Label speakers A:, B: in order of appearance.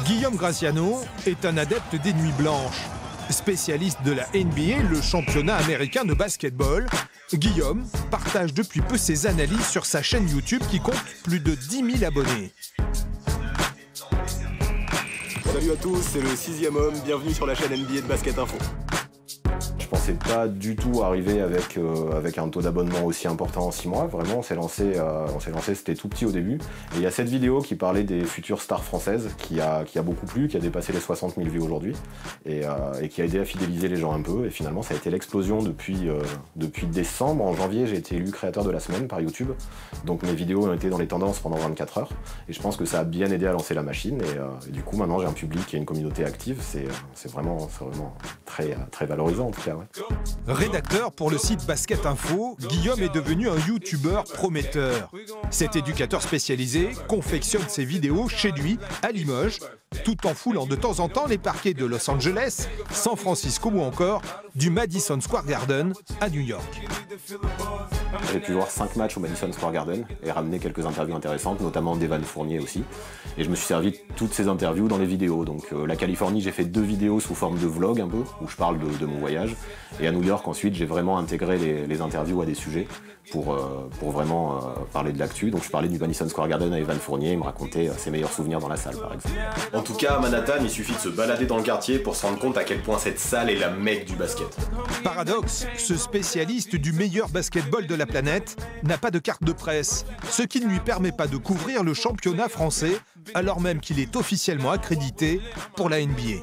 A: Guillaume Graziano est un adepte des nuits blanches. Spécialiste de la NBA, le championnat américain de basketball, Guillaume partage depuis peu ses analyses sur sa chaîne YouTube qui compte plus de 10 000 abonnés.
B: Salut à tous, c'est le 6e homme, bienvenue sur la chaîne NBA de Basket Info.
C: Je pensais pas du tout arriver avec un taux d'abonnement aussi important en 6 mois. Vraiment, on s'est lancé, c'était tout petit au début. Et il y a cette vidéo qui parlait des futures stars françaises qui a beaucoup plu, qui a dépassé les 60 000 vues aujourd'hui et qui a aidé à fidéliser les gens un peu. Et finalement, ça a été l'explosion depuis décembre. En janvier, j'ai été élu créateur de la semaine par YouTube. Donc mes vidéos ont été dans les tendances pendant 24 heures. Et je pense que ça a bien aidé à lancer la machine. Et du coup, maintenant, j'ai un public et une communauté active. C'est vraiment très, très valorisant en tout cas. Ouais.
A: Rédacteur pour le site Basket Info, Guillaume est devenu un youtubeur prometteur. Cet éducateur spécialisé confectionne ses vidéos chez lui, à Limoges, tout en foulant de temps en temps les parquets de Los Angeles, San Francisco ou encore du Madison Square Garden à New York.
C: J'ai pu voir 5 matchs au Madison Square Garden et ramener quelques interviews intéressantes, notamment d'Evan Fournier aussi. Et je me suis servi de toutes ces interviews dans les vidéos. Donc la Californie, j'ai fait 2 vidéos sous forme de vlog un peu, où je parle de mon voyage. Et à New York, ensuite, j'ai vraiment intégré les interviews à des sujets pour vraiment parler de l'actu. Donc je parlais du Madison Square Garden à Evan Fournier, il me racontait ses meilleurs souvenirs dans la salle par exemple.
B: En tout cas, à Manhattan, il suffit de se balader dans le quartier pour se rendre compte à quel point cette salle est la mecque du basket.
A: Paradoxe, ce spécialiste du meilleur basketball de la planète n'a pas de carte de presse, ce qui ne lui permet pas de couvrir le championnat français, alors même qu'il est officiellement accrédité pour la NBA.